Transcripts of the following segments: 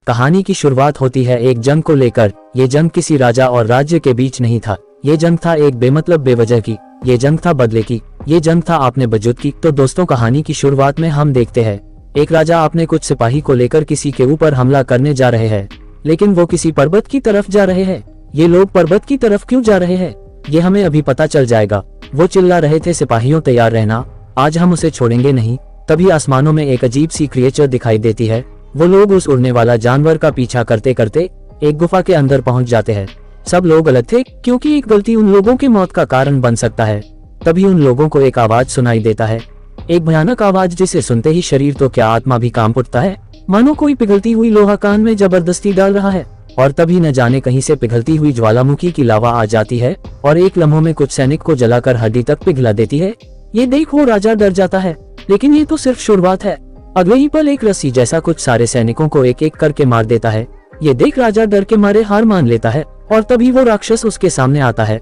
कहानी की शुरुआत होती है एक जंग को लेकर। ये जंग किसी राजा और राज्य के बीच नहीं था। ये जंग था एक बेमतलब बेवजह की। ये जंग था बदले की। ये जंग था आपने वजूद की। तो दोस्तों, कहानी की शुरुआत में हम देखते हैं एक राजा अपने कुछ सिपाही को लेकर किसी के ऊपर हमला करने जा रहे हैं, लेकिन वो किसी पर्वत की तरफ जा रहे हैं। ये लोग पर्वत की तरफ क्यों जा रहे हैं, ये हमें अभी पता चल जाएगा। वो चिल्ला रहे थे, सिपाहियों तैयार रहना, आज हम उसे छोड़ेंगे नहीं। तभी आसमानों में एक अजीब सी क्रिएचर दिखाई देती है। वो लोग उस उड़ने वाला जानवर का पीछा करते करते एक गुफा के अंदर पहुंच जाते हैं। सब लोग अलग थे, क्योंकि एक गलती उन लोगों की मौत का कारण बन सकता है। तभी उन लोगों को एक आवाज सुनाई देता है, एक भयानक आवाज जिसे सुनते ही शरीर तो क्या आत्मा भी कांप उठता है, मानो कोई पिघलती हुई लोहा कान में जबरदस्ती डाल रहा है। और तभी न जाने कहीं से पिघलती हुई ज्वालामुखी की लावा आ जाती है और एक लम्हों में कुछ सैनिक को जलाकर हड्डी तक पिघला देती है। ये देख वो राजा डर जाता है, लेकिन ये तो सिर्फ शुरुआत है। अगले ही पल एक रस्सी जैसा कुछ सारे सैनिकों को एक एक करके मार देता है। ये देख राजा डर के मारे हार मान लेता है और तभी वो राक्षस उसके सामने आता है।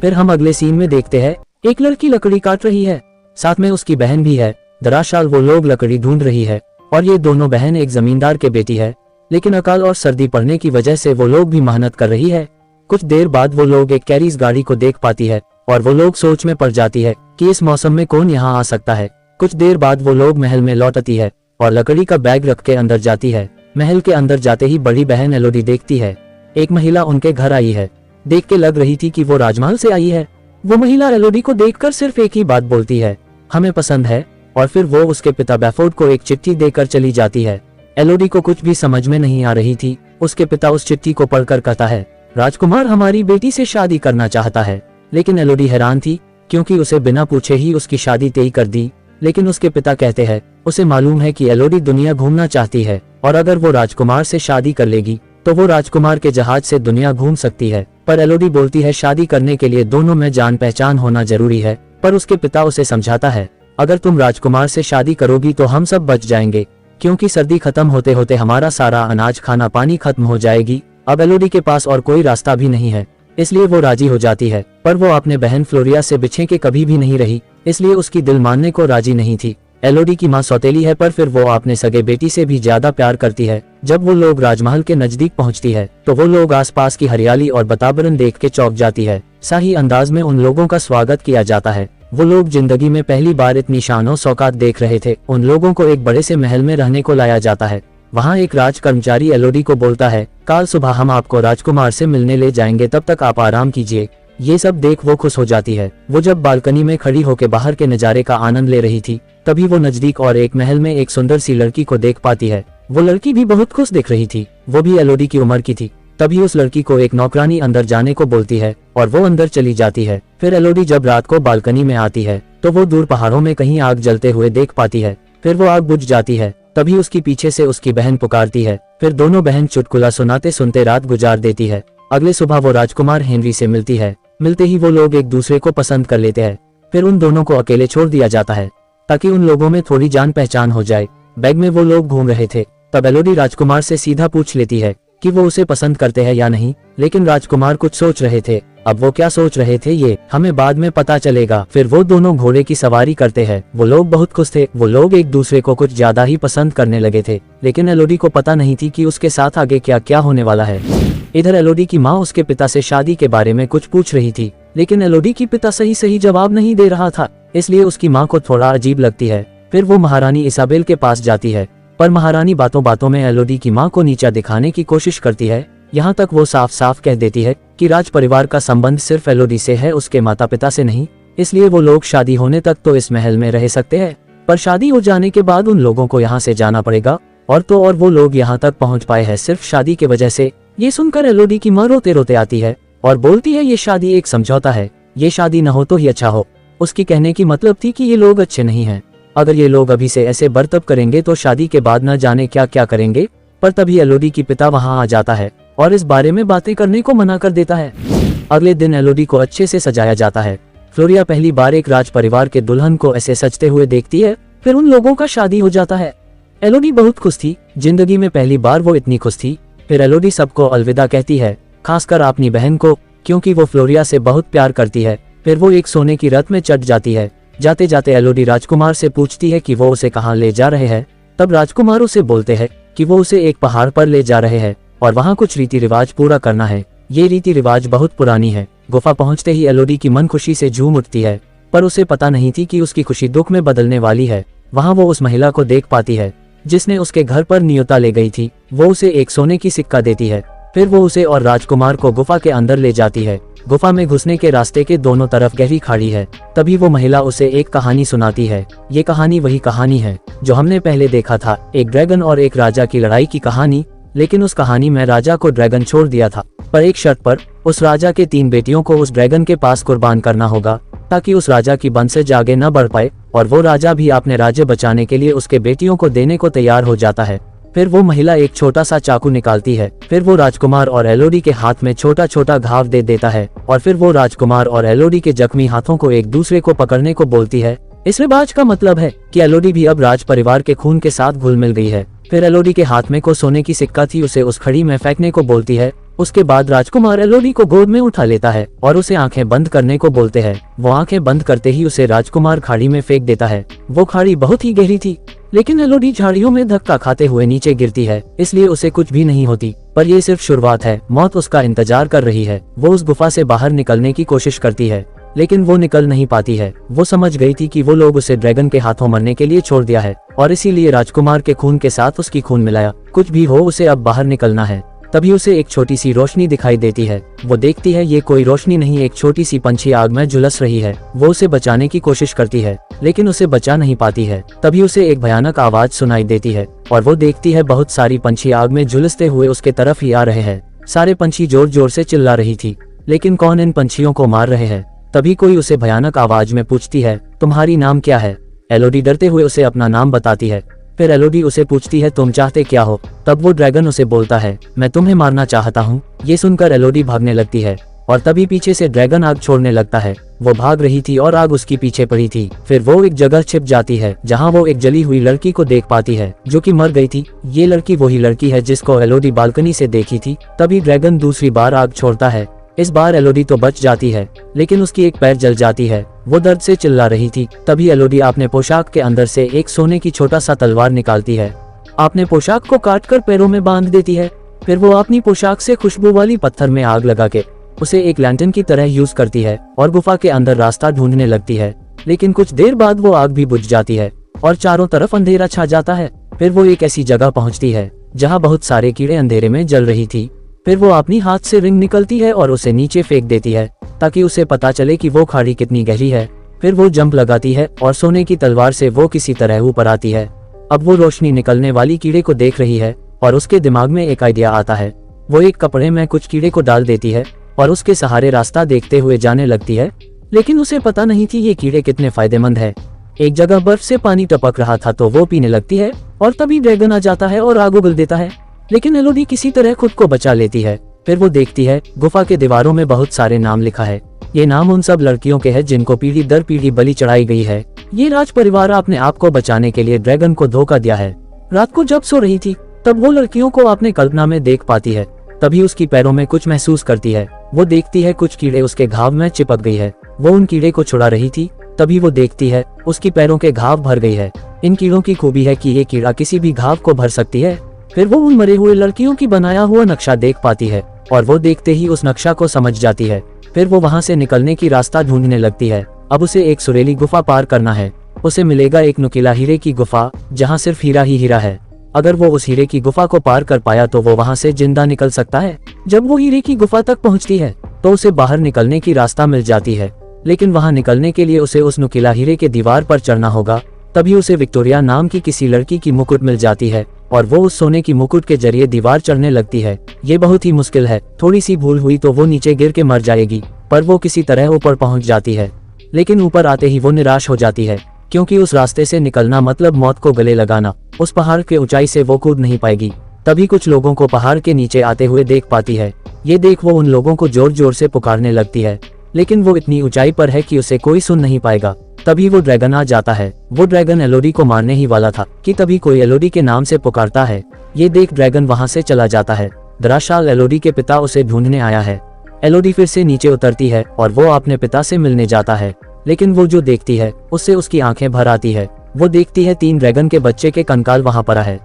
फिर हम अगले सीन में देखते हैं एक लड़की लकड़ी काट रही है, साथ में उसकी बहन भी है। दरअसल वो लोग लकड़ी ढूंढ रही है और ये दोनों बहन एक जमींदार के बेटी है, लेकिन अकाल और सर्दी पड़ने की वजह से वो लोग भी मेहनत कर रही है। कुछ देर बाद वो लोग एक कैरीज गाड़ी को देख पाती है और वो लोग सोच में पड़ जाती है कि इस मौसम में कौन यहाँ आ सकता है। कुछ देर बाद वो लोग महल में लौटती है और लकड़ी का बैग रख के अंदर जाती है। महल के अंदर जाते ही बड़ी बहन एलोडी देखती है एक महिला उनके घर आई है। देख के लग रही थी कि वो राजमहल से आई है। वो महिला एलोडी को देखकर सिर्फ एक ही बात बोलती है, हमें पसंद है। और फिर वो उसके पिता बैफोर्ड को एक चिट्ठी देकर चली जाती है। एलोडी को कुछ भी समझ में नहीं आ रही थी। उसके पिता उस चिट्ठी को पढ़कर कहता है, राजकुमार हमारी बेटी से शादी करना चाहता है। लेकिन एलोडी हैरान थी, क्योंकि उसे बिना पूछे ही उसकी शादी तय कर दी। लेकिन उसके पिता कहते हैं उसे मालूम है कि एलोडी दुनिया घूमना चाहती है और अगर वो राजकुमार से शादी कर लेगी तो वो राजकुमार के जहाज से दुनिया घूम सकती है। पर एलोडी बोलती है शादी करने के लिए दोनों में जान पहचान होना जरूरी है। पर उसके पिता उसे समझाता है, अगर तुम राजकुमार से शादी करोगी तो हम सब बच जाएंगे, क्योंकि सर्दी खत्म होते होते हमारा सारा अनाज खाना पानी खत्म हो जाएगी। अब एलोडी के पास और कोई रास्ता भी नहीं है, इसलिए वो राजी हो जाती है। पर वो अपने बहन फ्लोरिया से बिछे के कभी भी नहीं रही, इसलिए उसकी दिल मानने को राजी नहीं थी। एलोडी की माँ सौतेली है, पर फिर वो अपने सगे बेटी से भी ज्यादा प्यार करती है। जब वो लोग राजमहल के नजदीक पहुंचती है तो वो लोग आसपास की हरियाली और वातावरण देख के चौंक जाती है। शाही अंदाज में उन लोगों का स्वागत किया जाता है। वो लोग जिंदगी में पहली बार इतनी शानो शौकत देख रहे थे। उन लोगों को एक बड़े से महल में रहने को लाया जाता है। वहाँ एक राज कर्मचारी एलोडी को बोलता है, कल सुबह हम आपको राजकुमार से मिलने ले जाएंगे, तब तक आप आराम कीजिए। ये सब देख वो खुश हो जाती है। वो जब बालकनी में खड़ी होकर बाहर के नज़ारे का आनंद ले रही थी, तभी वो नजदीक और एक महल में एक सुंदर सी लड़की को देख पाती है। वो लड़की भी बहुत खुश दिख रही थी। वो भी एलोडी की उम्र की थी। तभी उस लड़की को एक नौकरानी अंदर जाने को बोलती है और वो अंदर चली जाती है। फिर एलोडी जब रात को बालकनी में आती है तो वो दूर पहाड़ों में कहीं आग जलते हुए देख पाती है। फिर वो आग बुझ जाती है। तभी उसकी पीछे से उसकी बहन पुकारती है। फिर दोनों बहन चुटकुला सुनाते सुनते रात गुजार देती है। अगले सुबह वो राजकुमार हेनरी से मिलती है। मिलते ही वो लोग एक दूसरे को पसंद कर लेते हैं। फिर उन दोनों को अकेले छोड़ दिया जाता है ताकि उन लोगों में थोड़ी जान पहचान हो जाए। बैग में वो लोग घूम रहे थे, तब एलोडी राजकुमार से सीधा पूछ लेती है कि वो उसे पसंद करते हैं या नहीं। लेकिन राजकुमार कुछ सोच रहे थे। अब वो क्या सोच रहे थे ये हमें बाद में पता चलेगा। फिर वो दोनों घोड़े की सवारी करते हैं। वो लोग बहुत खुश थे। वो लोग एक दूसरे को कुछ ज्यादा ही पसंद करने लगे थे, लेकिन एलोडी को पता नहीं थी कि उसके साथ आगे क्या क्या होने वाला है। इधर एलोडी की माँ उसके पिता से शादी के बारे में कुछ पूछ रही थी, लेकिन एलोडी की पिता सही जवाब नहीं दे रहा था, इसलिए उसकी माँ को थोड़ा अजीब लगती है। फिर वो महारानी इसाबेल के पास जाती है, पर महारानी बातों बातों में एलोडी की माँ को नीचा दिखाने की कोशिश करती है। यहाँ तक वो साफ साफ कह देती है कि राज परिवार का संबंध सिर्फ एलोडी से है, उसके माता पिता से नहीं। इसलिए वो लोग शादी होने तक तो इस महल में रह सकते हैं, पर शादी हो जाने के बाद उन लोगों को यहाँ से जाना पड़ेगा। और वो लोग यहाँ तक पहुँच पाए हैं सिर्फ शादी की वजह से। ये सुनकर एलोडी की माँ रोते रोते आती है और बोलती है ये शादी एक समझौता है, ये शादी न हो तो ही अच्छा हो। उसकी कहने की मतलब थी कि ये लोग अच्छे नहीं हैं। अगर ये लोग अभी से ऐसे बर्ताव करेंगे तो शादी के बाद न जाने क्या क्या करेंगे। पर तभी एलोडी की पिता वहाँ आ जाता है और इस बारे में बातें करने को मना कर देता है। अगले दिन एलोडी को अच्छे से सजाया जाता है। फ्लोरिया पहली बार एक राज परिवार के दुल्हन को ऐसे सजते हुए देखती है। फिर उन लोगों का शादी हो जाता है। एलोडी बहुत खुश थी। जिंदगी में पहली बार वो इतनी खुश थी। फिर एलोडी सबको अलविदा कहती है, खासकर अपनी बहन को, क्योंकि वो फ्लोरिया से बहुत प्यार करती है। फिर वो एक सोने की रथ में चढ़ जाती है। जाते जाते एलोडी राजकुमार से पूछती है कि वो उसे कहाँ ले जा रहे हैं। तब राजकुमार उसे बोलते हैं कि वो उसे एक पहाड़ पर ले जा रहे हैं और वहाँ कुछ रीति रिवाज पूरा करना है। ये रीति रिवाज बहुत पुरानी है। गुफा पहुंचते ही एलोडी की मन खुशी से झूम उठती है, पर उसे पता नहीं थी कि उसकी खुशी दुख में बदलने वाली है। वहाँ वो उस महिला को देख पाती है जिसने उसके घर पर न्योता ले गई थी। वो उसे एक सोने की सिक्का देती है। फिर वो उसे और राजकुमार को गुफा के अंदर ले जाती है। गुफा में घुसने के रास्ते के दोनों तरफ गहरी खाड़ी है। तभी वो महिला उसे एक कहानी सुनाती है। ये कहानी वही कहानी है जो हमने पहले देखा था, एक ड्रैगन और एक राजा की लड़ाई की कहानी। लेकिन उस कहानी में राजा को ड्रैगन छोड़ दिया था, पर एक शर्त पर। उस राजा के 3 बेटियों को उस ड्रैगन के पास कुर्बान करना होगा ताकि उस राजा की वंशज आगे न बढ़ पाए। और वो राजा भी अपने राज्य बचाने के लिए उसके बेटियों को देने को तैयार हो जाता है। फिर वो महिला एक छोटा सा चाकू निकालती है। फिर वो राजकुमार और एलोडी के हाथ में छोटा छोटा घाव दे देता है और फिर वो राजकुमार और एलोडी के जख्मी हाथों को एक दूसरे को पकड़ने को बोलती है। इस रिवाज का मतलब है कि एलोडी भी अब राज परिवार के खून के साथ घुल मिल गई है। फिर एलोडी के हाथ में को सोने की सिक्का थी, उसे उस खड़ी में फेंकने को बोलती है। उसके बाद राजकुमार एलोडी को गोद में उठा लेता है और उसे आंखें बंद करने को बोलते हैं। वो आंखें बंद करते ही उसे राजकुमार खाड़ी में फेंक देता है। वो खाड़ी बहुत ही गहरी थी, लेकिन एलोडी झाड़ियों में धक्का खाते हुए नीचे गिरती है, इसलिए उसे कुछ भी नहीं होती। पर ये सिर्फ शुरुआत है, मौत उसका इंतजार कर रही है। वो उस गुफा से बाहर निकलने की कोशिश करती है, लेकिन वो निकल नहीं पाती है। वो समझ गई थी कि वो लोग उसे ड्रैगन के हाथों मरने के लिए छोड़ दिया है और इसीलिए राजकुमार के खून के साथ उसकी खून मिलाया। कुछ भी हो, उसे अब बाहर निकलना है। तभी उसे एक छोटी सी रोशनी दिखाई देती है। वो देखती है ये कोई रोशनी नहीं, एक छोटी सी पंछी आग में झुलस रही है। वो उसे बचाने की कोशिश करती है, लेकिन उसे बचा नहीं पाती है। तभी उसे एक भयानक आवाज सुनाई देती है और वो देखती है बहुत सारी पंछी आग में झुलसते हुए उसके तरफ ही आ रहे हैं। सारे पंछी जोर जोर से चिल्ला रही थी, लेकिन कौन इन पंछियों को मार रहे हैं? तभी कोई उसे भयानक आवाज में पूछती है, तुम्हारी नाम क्या है? एलोडी डरते हुए उसे अपना नाम बताती है। फिर एलोडी उसे पूछती है, तुम चाहते क्या हो? तब वो ड्रैगन उसे बोलता है, मैं तुम्हें मारना चाहता हूँ। ये सुनकर एलोडी भागने लगती है और तभी पीछे से ड्रैगन आग छोड़ने लगता है। वो भाग रही थी और आग उसकी पीछे पड़ी थी। फिर वो एक जगह छिप जाती है जहाँ वो एक जली हुई लड़की को देख पाती है जो कि मर गई थी। ये लड़की वही लड़की है जिसको एलोडी बालकनी से देखी थी। तभी ड्रैगन दूसरी बार आग छोड़ता है। इस बार एलोडी तो बच जाती है, लेकिन उसकी एक पैर जल जाती है। वो दर्द से चिल्ला रही थी। तभी एलोडी अपने पोशाक के अंदर से एक सोने की छोटा सा तलवार निकालती है। अपने पोशाक को काटकर पैरों में बांध देती है। फिर वो अपनी पोशाक से खुशबू वाली पत्थर में आग लगा के उसे एक लैंटर्न की तरह यूज करती है और गुफा के अंदर रास्ता ढूंढने लगती है। लेकिन कुछ देर बाद वो आग भी बुझ जाती है और चारों तरफ अंधेरा छा जाता है। फिर वो एक ऐसी जगह पहुंचती है जहां बहुत सारे कीड़े अंधेरे में जल रही थी। फिर वो अपनी हाथ से रिंग निकलती है और उसे नीचे फेंक देती है ताकि उसे पता चले कि वो खाड़ी कितनी गहरी है। फिर वो जंप लगाती है और सोने की तलवार से वो किसी तरह ऊपर आती है। अब वो रोशनी निकलने वाली कीड़े को देख रही है और उसके दिमाग में एक आइडिया आता है। वो एक कपड़े में कुछ कीड़े को डाल देती है और उसके सहारे रास्ता देखते हुए जाने लगती है। लेकिन उसे पता नहीं थी ये कीड़े कितने फायदेमंद है। एक जगह बर्फ से पानी टपक रहा था तो वो पीने लगती है और तभी ड्रैगन आ जाता है और आग उगल देता है। लेकिन एलोडी किसी तरह खुद को बचा लेती है। फिर वो देखती है गुफा के दीवारों में बहुत सारे नाम लिखा है। ये नाम उन सब लड़कियों के हैं जिनको पीढ़ी दर पीढ़ी बलि चढ़ाई गई है। ये राज परिवार अपने आप को बचाने के लिए ड्रैगन को धोखा दिया है। रात को जब सो रही थी तब वो लड़कियों को अपने कल्पना में देख पाती है। तभी उसकी पैरों में कुछ महसूस करती है। वो देखती है कुछ कीड़े उसके घाव में चिपक गई है। वो उन कीड़े को छुड़ा रही थी। तभी वो देखती है उसकी पैरों के घाव भर गई है। इन कीड़ों की खूबी है कि ये कीड़ा किसी भी घाव को भर सकती है। फिर वो उन मरे हुए लड़कियों की बनाया हुआ नक्शा देख पाती है और वो देखते ही उस नक्शा को समझ जाती है। फिर वो वहाँ से निकलने की रास्ता ढूंढने लगती है। अब उसे एक सुरीली गुफा पार करना है। उसे मिलेगा एक नुकीला हीरे की गुफा जहाँ सिर्फ हीरा ही हीरा है। अगर वो उस हीरे की गुफा को पार कर पाया तो वो वहाँ से जिंदा निकल सकता है। जब वो हीरे की गुफा तक पहुँचती है तो उसे बाहर निकलने की रास्ता मिल जाती है, लेकिन वहाँ निकलने के लिए उसे उस नुकीला हीरे के दीवार पर चढ़ना होगा। तभी उसे विक्टोरिया नाम की किसी लड़की की मुकुट मिल जाती है और वो उस सोने की मुकुट के जरिए दीवार चढ़ने लगती है। ये बहुत ही मुश्किल है, थोड़ी सी भूल हुई तो वो नीचे गिर के मर जाएगी। पर वो किसी तरह ऊपर पहुंच जाती है, लेकिन ऊपर आते ही वो निराश हो जाती है क्योंकि उस रास्ते से निकलना मतलब मौत को गले लगाना। उस पहाड़ के ऊंचाई से वो कूद नहीं पाएगी। तभी कुछ लोगों को पहाड़ के नीचे आते हुए देख पाती है। ये देख वो उन लोगों को जोर जोर से पुकारने लगती है, लेकिन वो इतनी ऊंचाई पर है कि उसे कोई सुन नहीं पाएगा। तभी वो ड्रैगन आ जाता है। वो ड्रैगन एलोडी को मारने ही वाला था कि तभी कोई एलोडी के नाम से पुकारता है। ये देख ड्रैगन वहां से चला जाता है। दरअसल एलोडी के पिता उसे ढूंढने आया है। एलोडी फिर से नीचे उतरती है और वो अपने पिता से मिलने जाता है, लेकिन वो जो देखती है उससे उसकी आंखें भर आती है। वो देखती है 3 ड्रैगन के बच्चे के कंकाल वहां पड़ा है।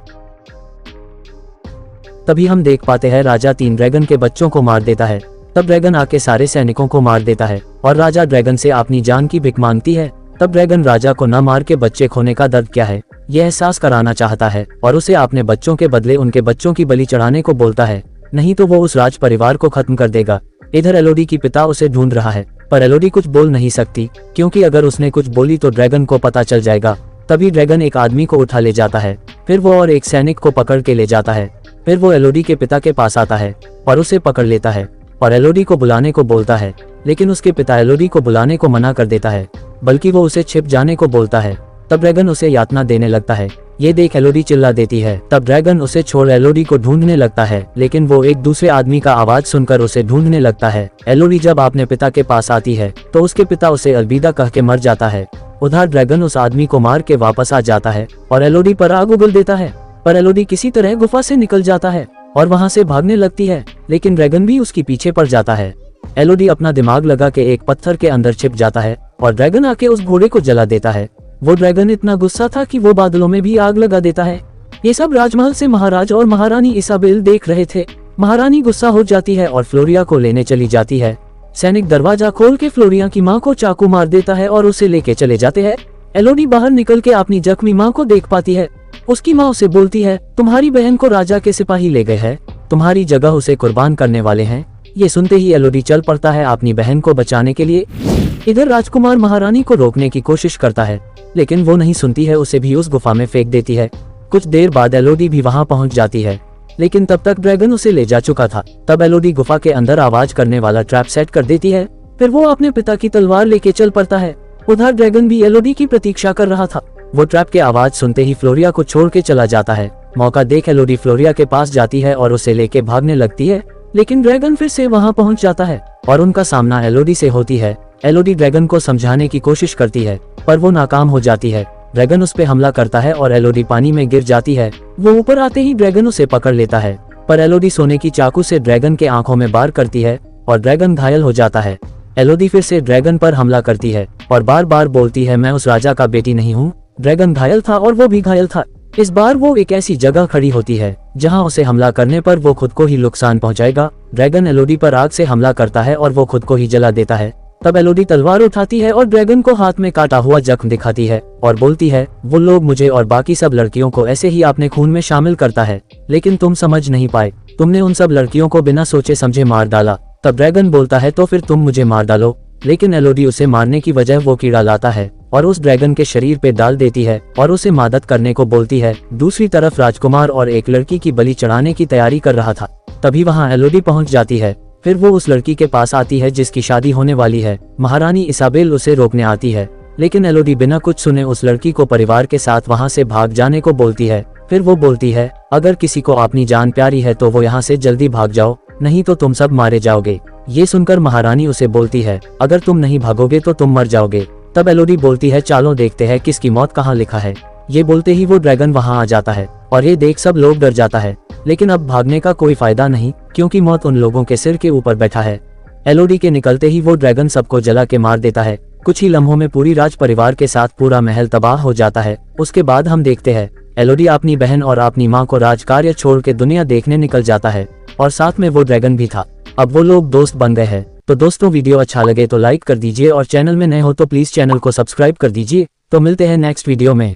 तभी हम देख पाते हैं राजा 3 ड्रैगन के बच्चों को मार देता है। तब ड्रैगन आके सारे सैनिकों को मार देता है और राजा ड्रैगन से अपनी जान की भिख मांगती है। तब ड्रैगन राजा को न मार के बच्चे खोने का दर्द क्या है यह एहसास कराना चाहता है और उसे अपने बच्चों के बदले उनके बच्चों की बलि चढ़ाने को बोलता है, नहीं तो वो उस राज परिवार को खत्म कर देगा। इधर एलोडी की पिता उसे ढूंढ रहा है, पर एलोडी कुछ बोल नहीं सकती, क्योंकि अगर उसने कुछ बोली तो ड्रैगन को पता चल जाएगा। तभी ड्रैगन एक आदमी को उठा ले जाता है, फिर वो और एक सैनिक को पकड़ के ले जाता है। फिर वो एलोडी के पिता के पास आता है और उसे पकड़ लेता है और एलोडी को बुलाने को बोलता है, लेकिन उसके पिता एलोडी को बुलाने को मना कर देता है, बल्कि वो उसे छिप जाने को बोलता है। तब ड्रैगन उसे यातना देने लगता है। ये देख एलोडी चिल्ला देती है। तब ड्रैगन उसे छोड़ एलोडी को ढूंढने लगता है, लेकिन वो एक दूसरे आदमी का आवाज सुनकर उसे ढूंढने लगता है। एलोडी जब अपने पिता के पास आती है तो उसके पिता उसे अलविदा कह के मर जाता है। उधर ड्रैगन उस आदमी को मार के वापस आ जाता है और एलोडी पर आग उगल देता है, पर एलोडी किसी तरह गुफा से निकल जाता है और वहां से भागने लगती है, लेकिन ड्रैगन भी उसके पीछे पड़ जाता है। एलोडी अपना दिमाग लगा के एक पत्थर के अंदर छिप जाता है और ड्रैगन आके उस घोड़े को जला देता है। वो ड्रैगन इतना गुस्सा था कि वो बादलों में भी आग लगा देता है। ये सब राजमहल से महाराज और महारानी इसाबेल देख रहे थे। महारानी गुस्सा हो जाती है और फ्लोरिया को लेने चली जाती है। सैनिक दरवाजा खोल के फ्लोरिया की माँ को चाकू मार देता है और उसे लेके चले जाते हैं। एलोडी बाहर निकल के अपनी जख्मी माँ को देख पाती है। उसकी माँ उसे बोलती है, तुम्हारी बहन को राजा के सिपाही ले गए हैं, तुम्हारी जगह उसे कुर्बान करने वाले हैं। ये सुनते ही एलोडी चल पड़ता है अपनी बहन को बचाने के लिए। इधर राजकुमार महारानी को रोकने की कोशिश करता है, लेकिन वो नहीं सुनती है, उसे भी उस गुफा में फेंक देती है। कुछ देर बाद एलोडी भी वहां पहुंच जाती है, लेकिन तब तक ड्रैगन उसे ले जा चुका था। तब एलोडी गुफा के अंदर आवाज करने वाला ट्रैप सेट कर देती है। फिर वो अपने पिता की तलवार लेके चल पड़ता है। उधर ड्रैगन भी एलोडी की प्रतीक्षा कर रहा था। वो ट्रैप के आवाज सुनते ही फ्लोरिया को छोड़ के चला जाता है। मौका देख एलोडी फ्लोरिया के पास जाती है और उसे लेके भागने लगती है, लेकिन ड्रैगन फिर से वहां पहुंच जाता है और उनका सामना एलोडी से होती है। एलोडी ड्रैगन को समझाने की कोशिश करती है, पर वो नाकाम हो जाती है। ड्रैगन उस पे हमला करता है और एलोडी पानी में गिर जाती है। वो ऊपर आते ही ड्रैगन उसे पकड़ लेता है, पर एलोडी सोने की चाकू से ड्रैगन के आंखों में वार करती है और ड्रैगन घायल हो जाता है। एलोडी फिर से ड्रैगन पर हमला करती है और बार बार बोलती है, मैं उस राजा का बेटी नहीं हूँ। ड्रैगन घायल था और वो भी घायल था। इस बार वो एक ऐसी जगह खड़ी होती है जहां उसे हमला करने पर वो खुद को ही नुकसान पहुंचाएगा। ड्रैगन एलोडी पर आग से हमला करता है और वो खुद को ही जला देता है। तब एलोडी तलवार उठाती है और ड्रैगन को हाथ में काटा हुआ जख्म दिखाती है और बोलती है, वो लोग मुझे और बाकी सब लड़कियों को ऐसे ही अपने खून में शामिल करता है, लेकिन तुम समझ नहीं पाए, तुमने उन सब लड़कियों को बिना सोचे समझे मार डाला। तब ड्रैगन बोलता है, तो फिर तुम मुझे मार डालो, लेकिन एलोडी उसे मारने की वजह वो कीड़ा लाता है और उस ड्रैगन के शरीर पे डाल देती है और उसे मदद करने को बोलती है। दूसरी तरफ राजकुमार और एक लड़की की बलि चढ़ाने की तैयारी कर रहा था। तभी वहां एलोडी पहुंच जाती है। फिर वो उस लड़की के पास आती है जिसकी शादी होने वाली है। महारानी इसाबेल उसे रोकने आती है, लेकिन एलोडी बिना कुछ सुने उस लड़की को परिवार के साथ वहां से भाग जाने को बोलती है। फिर वो बोलती है, अगर किसी को अपनी जान प्यारी है तो वो यहाँ से जल्दी भाग जाओ, नहीं तो तुम सब मारे जाओगे। ये सुनकर महारानी उसे बोलती है, अगर तुम नहीं भागोगे तो तुम मर जाओगे। तब एलोडी बोलती है, चलो देखते हैं किसकी मौत कहाँ लिखा है। ये बोलते ही वो ड्रैगन वहां आ जाता है और ये देख सब लोग डर जाता है, लेकिन अब भागने का कोई फायदा नहीं, क्योंकि मौत उन लोगों के सिर के ऊपर बैठा है। एलोडी के निकलते ही वो ड्रैगन सबको जला के मार देता है। कुछ ही लम्हों में पूरी राज परिवार के साथ पूरा महल तबाह हो जाता है। उसके बाद हम देखते हैं एलोडी अपनी बहन और अपनी माँ को राजकार्य छोड़ के दुनिया देखने निकल जाता है और साथ में वो ड्रैगन भी था। अब वो लोग दोस्त बन गए हैं। तो दोस्तों, वीडियो अच्छा लगे तो लाइक कर दीजिए और चैनल में नए हो तो प्लीज चैनल को सब्सक्राइब कर दीजिए। तो मिलते हैं नेक्स्ट वीडियो में।